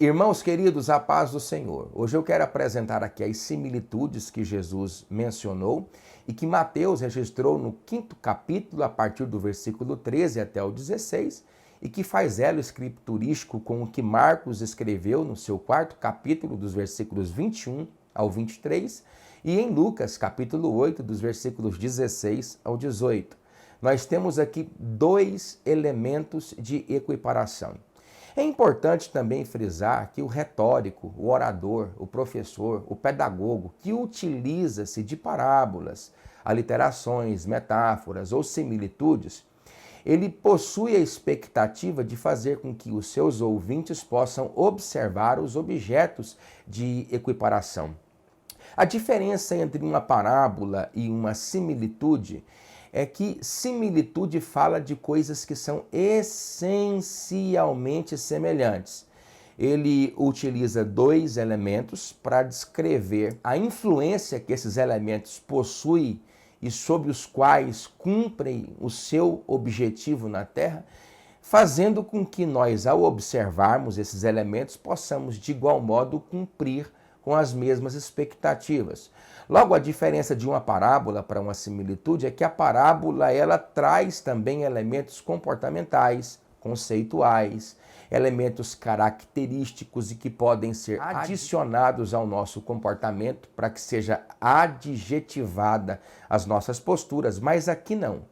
Irmãos queridos, a paz do Senhor. Hoje eu quero apresentar aqui as similitudes que Jesus mencionou e que Mateus registrou no 5º capítulo, a partir do versículo 13 até o 16, e que faz elo escriturístico com o que Marcos escreveu no seu 4º capítulo, dos versículos 21 ao 23, e em Lucas, capítulo 8, dos versículos 16 ao 18. Nós temos aqui dois elementos de equiparação. É importante também frisar que o retórico, o orador, o professor, o pedagogo que utiliza-se de parábolas, aliterações, metáforas ou similitudes, ele possui a expectativa de fazer com que os seus ouvintes possam observar os objetos de equiparação. A diferença entre uma parábola e uma similitude é que similitude fala de coisas que são essencialmente semelhantes. Ele utiliza dois elementos para descrever a influência que esses elementos possuem e sobre os quais cumprem o seu objetivo na Terra, fazendo com que nós, ao observarmos esses elementos, possamos de igual modo cumprir com as mesmas expectativas. Logo, a diferença de uma parábola para uma similitude é que a parábola ela traz também elementos comportamentais, conceituais, elementos característicos e que podem ser adicionados ao nosso comportamento para que seja adjetivada as nossas posturas, mas aqui não.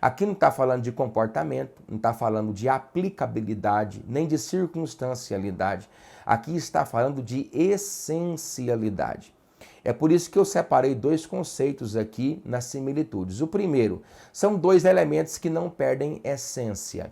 Aqui não está falando de comportamento, não está falando de aplicabilidade, nem de circunstancialidade. Aqui está falando de essencialidade. É por isso que eu separei dois conceitos aqui nas similitudes. O primeiro, são dois elementos que não perdem essência.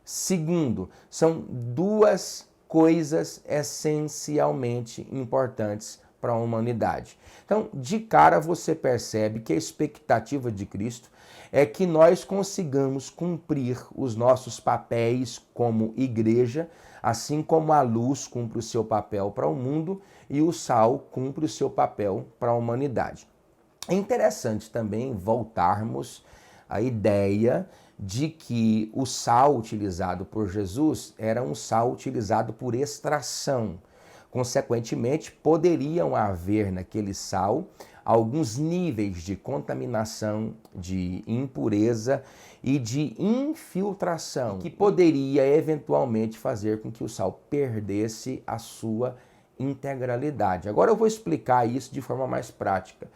Segundo, são duas coisas essencialmente importantes para a humanidade. Então, de cara você percebe que a expectativa de Cristo é que nós consigamos cumprir os nossos papéis como igreja, assim como a luz cumpre o seu papel para o mundo e o sal cumpre o seu papel para a humanidade. É interessante também voltarmos à ideia de que o sal utilizado por Jesus era um sal utilizado por extração. Consequentemente, poderiam haver naquele sal alguns níveis de contaminação, de impureza e de infiltração, que poderia eventualmente fazer com que o sal perdesse a sua integralidade. Agora eu vou explicar isso de forma mais prática.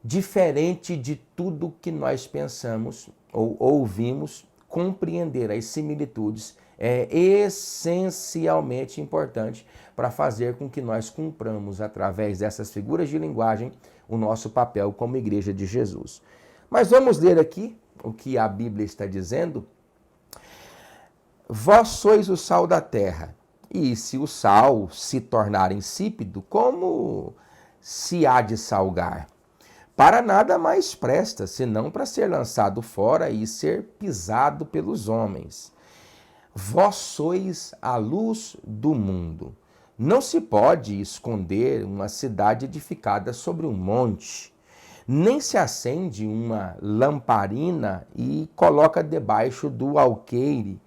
Diferente de tudo que nós pensamos ou ouvimos, compreender as similitudes é essencialmente importante para fazer com que nós cumpramos, através dessas figuras de linguagem, o nosso papel como Igreja de Jesus. Mas vamos ler aqui o que a Bíblia está dizendo. Vós sois o sal da terra, e se o sal se tornar insípido, como se há de salgar? Para nada mais presta, senão para ser lançado fora e ser pisado pelos homens. Vós sois a luz do mundo. Não se pode esconder uma cidade edificada sobre um monte, nem se acende uma lamparina e coloca debaixo do alqueire,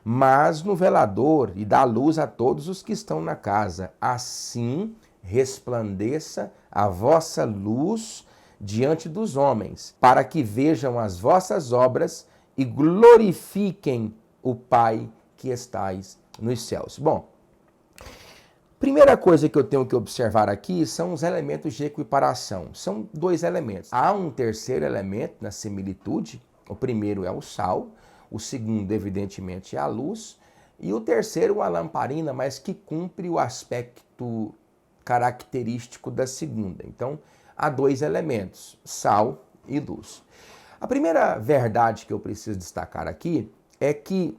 mas no velador e dá luz a todos os que estão na casa. Assim resplandeça a vossa luz diante dos homens, para que vejam as vossas obras e glorifiquem o Pai que estais nos céus. Bom, primeira coisa que eu tenho que observar aqui são os elementos de equiparação. São dois elementos. Há um terceiro elemento na similitude. O primeiro é o sal, o segundo, evidentemente, é a luz, e o terceiro, a lamparina, mas que cumpre o aspecto característico da segunda. Então, há dois elementos, sal e luz. A primeira verdade que eu preciso destacar aqui é que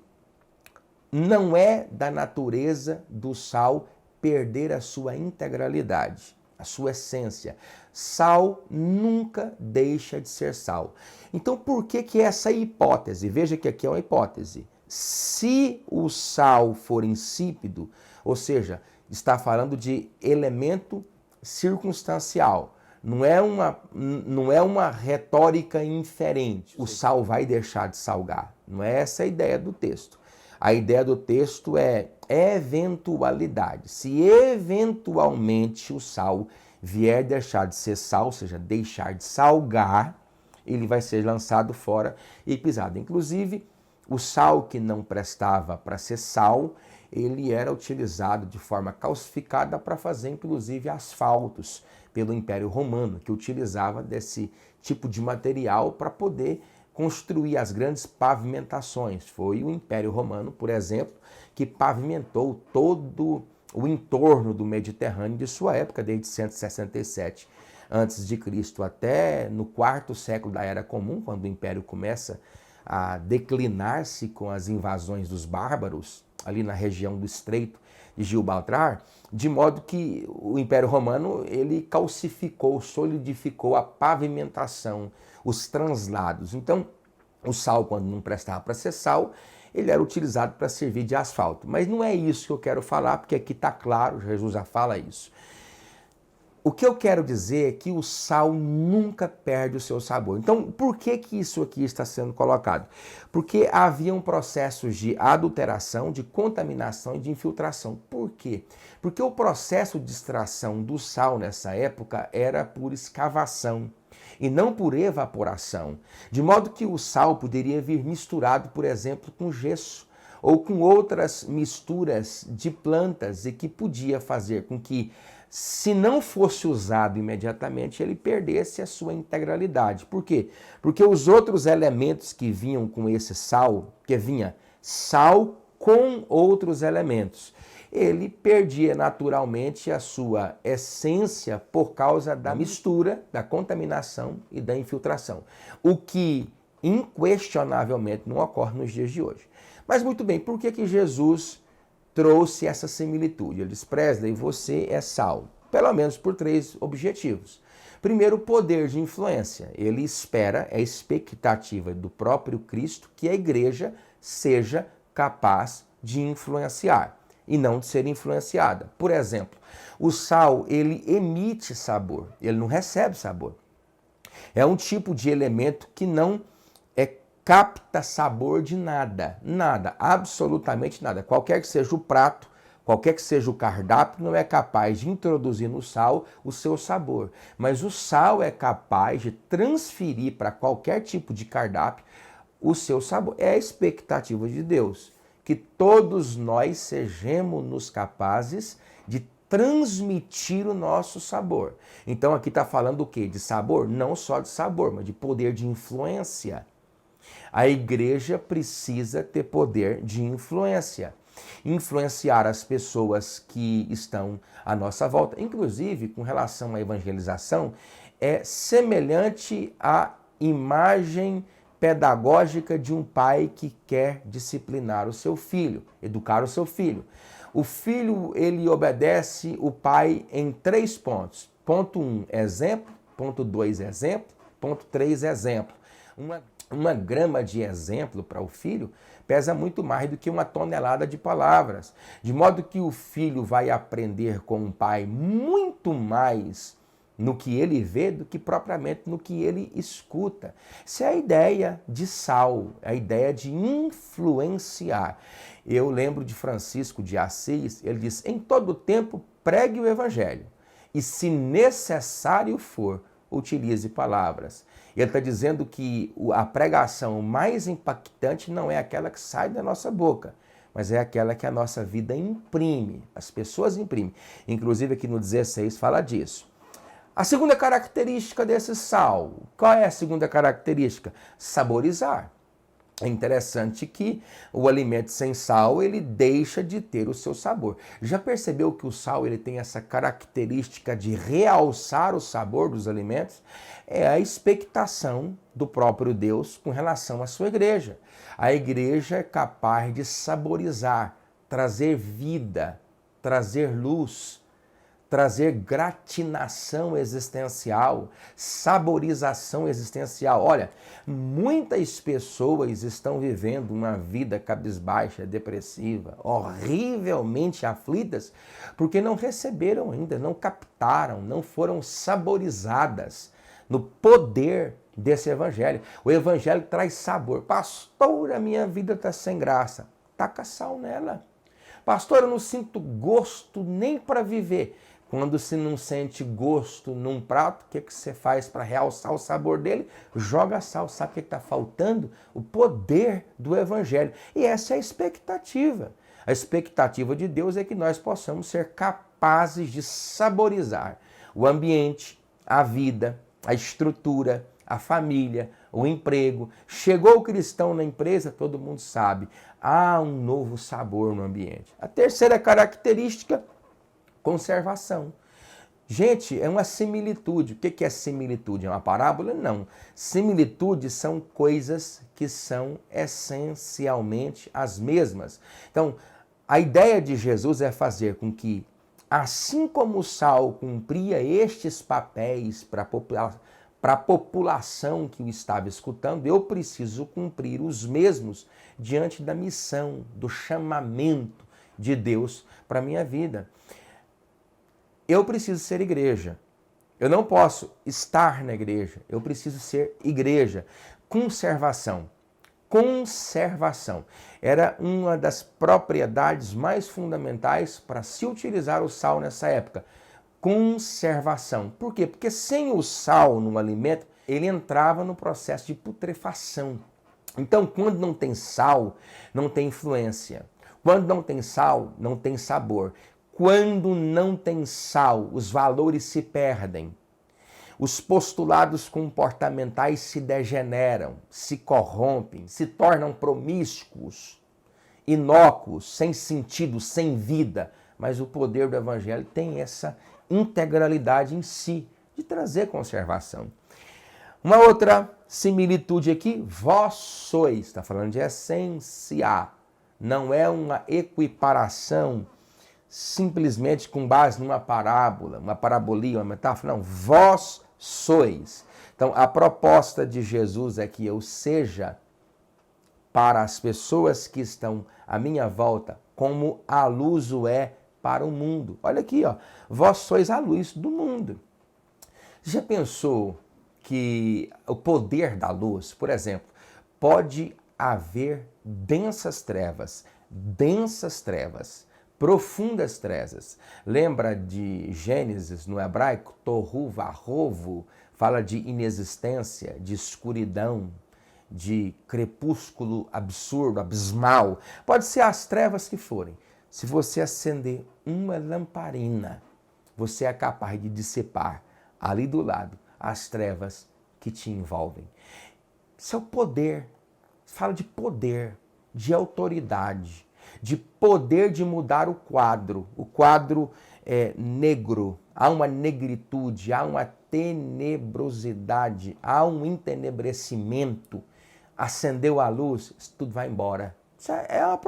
não é da natureza do sal perder a sua integralidade, a sua essência. Sal nunca deixa de ser sal. Então, por que essa hipótese? Veja que aqui é uma hipótese. Se o sal for insípido, ou seja, está falando de elemento circunstancial, não é uma retórica inferente. O sal vai deixar de salgar. Não é essa a ideia do texto. A ideia do texto é eventualidade. Se eventualmente o sal vier deixar de ser sal, ou seja, deixar de salgar, ele vai ser lançado fora e pisado. Inclusive, o sal que não prestava para ser sal, ele era utilizado de forma calcificada para fazer, inclusive, asfaltos pelo Império Romano, que utilizava desse tipo de material para poder construir as grandes pavimentações. Foi o Império Romano, por exemplo, que pavimentou todo o entorno do Mediterrâneo de sua época, desde 167 a.C. até no quarto século da Era Comum, quando o Império começa a declinar-se com as invasões dos bárbaros, ali na região do Estreito de Gibraltar, de modo que o Império Romano ele calcificou, solidificou a pavimentação, os translados. Então, o sal, quando não prestava para ser sal, ele era utilizado para servir de asfalto. Mas não é isso que eu quero falar, porque aqui está claro, Jesus já fala isso. O que eu quero dizer é que o sal nunca perde o seu sabor. Então, por que isso aqui está sendo colocado? Porque haviam processos de adulteração, de contaminação e de infiltração. Por quê? Porque o processo de extração do sal nessa época era por escavação e não por evaporação. De modo que o sal poderia vir misturado, por exemplo, com gesso ou com outras misturas de plantas e que podia fazer com que, se não fosse usado imediatamente, ele perdesse a sua integralidade. Por quê? Porque os outros elementos que vinham com esse sal, que vinha sal com outros elementos, ele perdia naturalmente a sua essência por causa da mistura, da contaminação e da infiltração. O que inquestionavelmente não ocorre nos dias de hoje. Mas muito bem, por que Jesus trouxe essa similitude? Ele diz: Presley, você é sal, pelo menos por 3 objetivos. Primeiro, o poder de influência. Ele espera, é a expectativa do próprio Cristo, que a igreja seja capaz de influenciar e não de ser influenciada. Por exemplo, o sal, ele emite sabor, ele não recebe sabor. É um tipo de elemento que não capta sabor de nada, nada, absolutamente nada. Qualquer que seja o prato, qualquer que seja o cardápio, não é capaz de introduzir no sal o seu sabor. Mas o sal é capaz de transferir para qualquer tipo de cardápio o seu sabor. É a expectativa de Deus, que todos nós sejamos capazes de transmitir o nosso sabor. Então aqui está falando o quê? De sabor? Não só de sabor, mas de poder de influência. A igreja precisa ter poder de influência. Influenciar as pessoas que estão à nossa volta, inclusive com relação à evangelização, é semelhante à imagem pedagógica de um pai que quer disciplinar o seu filho, educar o seu filho. O filho, ele obedece o pai em 3 pontos. Ponto 1, exemplo. Ponto 2, exemplo. Ponto 3, exemplo. Uma grama de exemplo para o filho pesa muito mais do que 1 tonelada de palavras. De modo que o filho vai aprender com o pai muito mais no que ele vê do que propriamente no que ele escuta. Essa é a ideia de sal, a ideia de influenciar. Eu lembro de Francisco de Assis, ele diz: em todo tempo pregue o evangelho e, se necessário for, utilize palavras. Ele está dizendo que a pregação mais impactante não é aquela que sai da nossa boca, mas é aquela que a nossa vida imprime, as pessoas imprimem. Inclusive aqui no 16 fala disso. A segunda característica desse sal, qual é a segunda característica? Saborizar. É interessante que o alimento sem sal, ele deixa de ter o seu sabor. Já percebeu que o sal ele tem essa característica de realçar o sabor dos alimentos? É a expectação do próprio Deus com relação à sua igreja. A igreja é capaz de saborizar, trazer vida, trazer luz, trazer gratinação existencial, saborização existencial. Olha, muitas pessoas estão vivendo uma vida cabisbaixa, depressiva, horrivelmente aflitas, porque não receberam ainda, não captaram, não foram saborizadas no poder desse evangelho. O evangelho traz sabor. Pastor, a minha vida está sem graça. taca sal nela. Pastor, eu não sinto gosto nem para viver. Quando você não sente gosto num prato, o que você faz para realçar o sabor dele? Joga sal. Sabe o que está faltando? O poder do Evangelho. E essa é a expectativa. A expectativa de Deus é que nós possamos ser capazes de saborizar o ambiente, a vida, a estrutura, a família, o emprego. Chegou o cristão na empresa, todo mundo sabe, há um novo sabor no ambiente. A terceira característica, conservação. Gente, é uma similitude. O que é similitude? É uma parábola? Não. Similitudes são coisas que são essencialmente as mesmas. Então, a ideia de Jesus é fazer com que, assim como o sal cumpria estes papéis para a população que o estava escutando, eu preciso cumprir os mesmos diante da missão, do chamamento de Deus para a minha vida. Eu preciso ser igreja. Eu não posso estar na igreja. Eu preciso ser igreja. Conservação. Conservação. Era uma das propriedades mais fundamentais para se utilizar o sal nessa época. Conservação. Por quê? Porque sem o sal no alimento, ele entrava no processo de putrefação. Então, quando não tem sal, não tem influência. Quando não tem sal, não tem sabor. Quando não tem sal, os valores se perdem. Os postulados comportamentais se degeneram, se corrompem, se tornam promíscuos, inócuos, sem sentido, sem vida. Mas o poder do Evangelho tem essa integralidade em si, de trazer conservação. Uma outra similitude aqui, vós sois, está falando de essência, não é uma equiparação simplesmente com base numa parábola, uma parabolia, uma metáfora, não, vós sois. Então, a proposta de Jesus é que eu seja para as pessoas que estão à minha volta, como a luz o é para o mundo. Olha aqui, ó, vós sois a luz do mundo. Já pensou que o poder da luz, por exemplo, pode haver densas trevas, profundas trevas. Lembra de Gênesis no hebraico? Tohu vahovu, fala de inexistência, de escuridão, de crepúsculo absurdo, abismal. Pode ser as trevas que forem. Se você acender uma lamparina, você é capaz de dissipar ali do lado as trevas que te envolvem. Isso é o poder. Fala de poder, de autoridade, de poder de mudar o quadro. O quadro é negro, há uma negritude, há uma tenebrosidade, há um entenebrecimento. Acendeu a luz, isso tudo vai embora. Isso é uma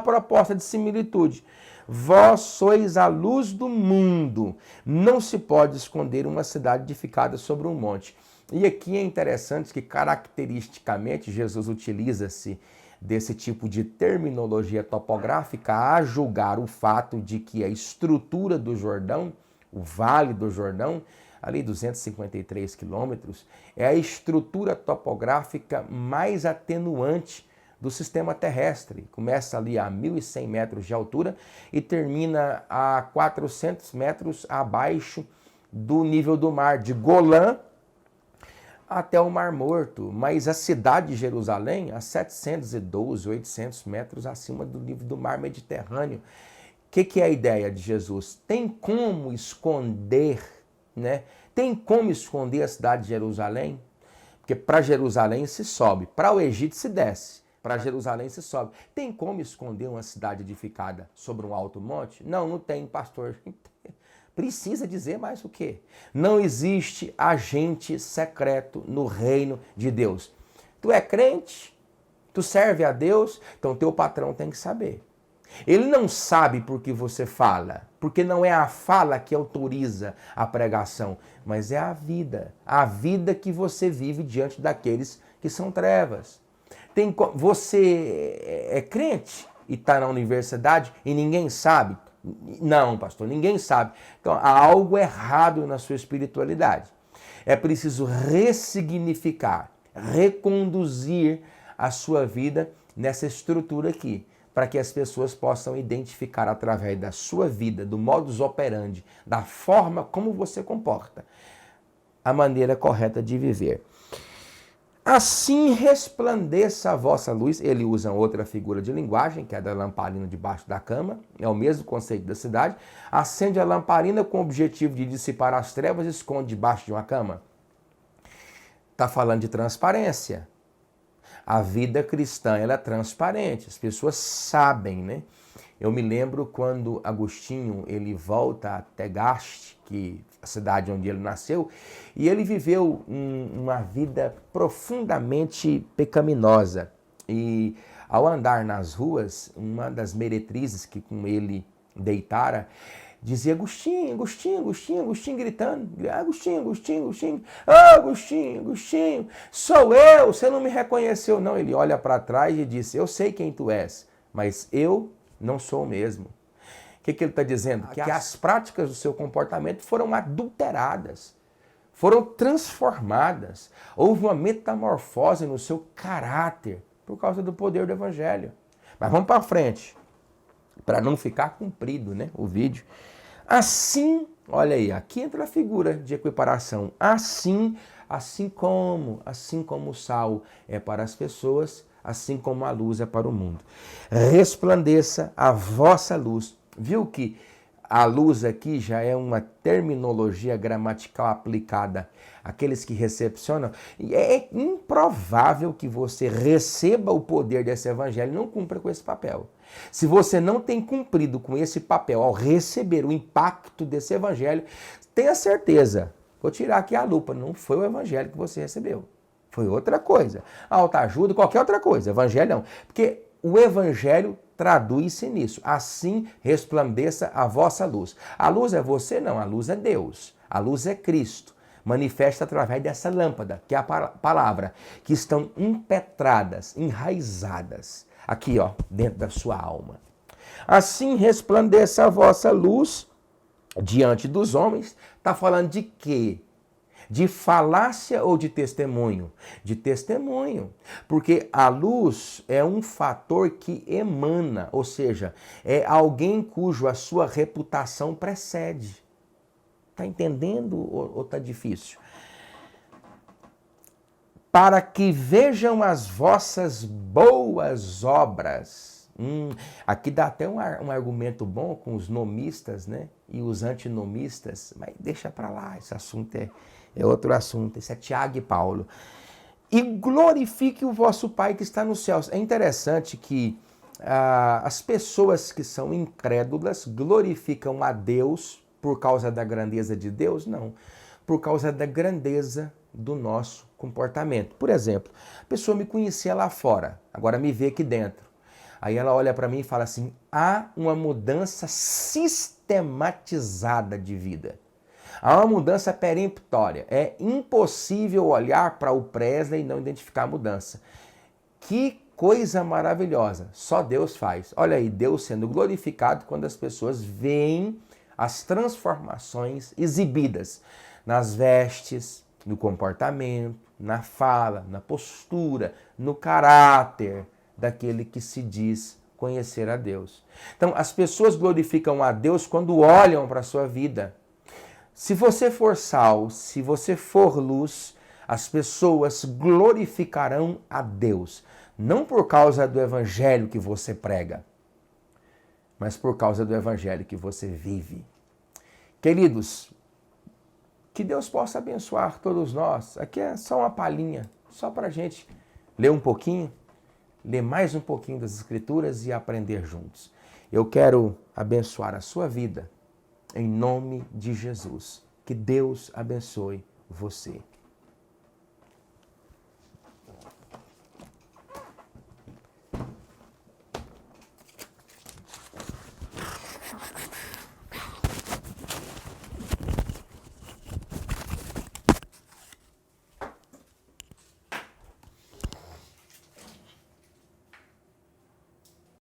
proposta de similitude. Vós sois a luz do mundo. Não se pode esconder uma cidade edificada sobre um monte. E aqui é interessante que, caracteristicamente, Jesus utiliza-se desse tipo de terminologia topográfica a julgar o fato de que a estrutura do Jordão, o Vale do Jordão, ali 253 quilômetros, é a estrutura topográfica mais atenuante do sistema terrestre. Começa ali a 1.100 metros de altura e termina a 400 metros abaixo do nível do mar, de Golã até o Mar Morto. Mas a cidade de Jerusalém, a 712, 800 metros acima do nível do mar Mediterrâneo. O que é a ideia de Jesus? Tem como esconder, né? Tem como esconder a cidade de Jerusalém? Porque para Jerusalém se sobe, para o Egito se desce. Para Jerusalém se sobe. Tem como esconder uma cidade edificada sobre um alto monte? Não, não tem, pastor. Precisa dizer mais o quê? Não existe agente secreto no reino de Deus. Tu é crente? Tu serve a Deus? Então teu patrão tem que saber. Ele não sabe porque você fala, porque não é a fala que autoriza a pregação, mas é a vida que você vive diante daqueles que são trevas. Você é crente e está na universidade e ninguém sabe? Não, pastor, ninguém sabe. Então há algo errado na sua espiritualidade. É preciso ressignificar, reconduzir a sua vida nessa estrutura aqui, para que as pessoas possam identificar através da sua vida, do modus operandi, da forma como você comporta, a maneira correta de viver. Assim resplandeça a vossa luz. Ele usa outra figura de linguagem, que é da lamparina debaixo da cama. É o mesmo conceito da cidade. Acende a lamparina com o objetivo de dissipar as trevas e esconde debaixo de uma cama. Está falando de transparência. A vida cristã, ela é transparente. As pessoas sabem, né? Eu me lembro quando Agostinho, ele volta a Tegaste, que a cidade onde ele nasceu, e ele viveu uma vida profundamente pecaminosa. E ao andar nas ruas, uma das meretrizes que com ele deitara, dizia Agostinho, Agostinho, Agostinho, Agostinho, gritando, Agostinho, Agostinho, Agostinho, Agostinho, Agostinho, sou eu, você não me reconheceu não. Ele olha para trás e disse, eu sei quem tu és, mas eu não sou o mesmo. O que ele está dizendo? Que as práticas do seu comportamento foram adulteradas, foram transformadas. Houve uma metamorfose no seu caráter por causa do poder do Evangelho. Mas vamos para frente, para não ficar comprido, né, o vídeo. Assim, olha aí, aqui entra a figura de equiparação. Assim como o sal é para as pessoas, assim como a luz é para o mundo. Resplandeça a vossa luz. Viu que a luz aqui já é uma terminologia gramatical aplicada àqueles que recepcionam. E é improvável que você receba o poder desse evangelho e não cumpra com esse papel. Se você não tem cumprido com esse papel ao receber o impacto desse evangelho, tenha certeza, vou tirar aqui a lupa, não foi o evangelho que você recebeu. Foi outra coisa. Autoajuda, qualquer outra coisa. Evangelho não. Porque o evangelho traduz-se nisso. Assim resplandeça a vossa luz. A luz é você? Não. A luz é Deus. A luz é Cristo. Manifesta através dessa lâmpada, que é a palavra, que estão impetradas, enraizadas, aqui, ó, dentro da sua alma. Assim resplandeça a vossa luz diante dos homens. Está falando de quê? De falácia ou de testemunho? De testemunho. Porque a luz é um fator que emana, ou seja, é alguém cujo a sua reputação precede. Está entendendo ou está difícil? Para que vejam as vossas boas obras. Aqui dá até um argumento bom com os nomistas, né? E os antinomistas, mas deixa para lá, esse assunto é outro assunto. Esse é Tiago e Paulo. E glorifique o vosso Pai que está nos céus. É interessante que as pessoas que são incrédulas glorificam a Deus por causa da grandeza de Deus? Não. Por causa da grandeza do nosso comportamento. Por exemplo, a pessoa me conhecia lá fora, agora me vê aqui dentro. Aí ela olha para mim e fala assim, há uma mudança sistematizada de vida. Há uma mudança peremptória. É impossível olhar para o Presley e não identificar a mudança. Que coisa maravilhosa. Só Deus faz. Olha aí, Deus sendo glorificado quando as pessoas veem as transformações exibidas nas vestes, no comportamento, na fala, na postura, no caráter daquele que se diz conhecer a Deus. Então, as pessoas glorificam a Deus quando olham para a sua vida. Se você for sal, se você for luz, as pessoas glorificarão a Deus. Não por causa do evangelho que você prega, mas por causa do evangelho que você vive. Queridos, que Deus possa abençoar todos nós. Aqui é só uma palhinha, só para a gente ler um pouquinho, ler mais um pouquinho das Escrituras e aprender juntos. Eu quero abençoar a sua vida, em nome de Jesus. Que Deus abençoe você.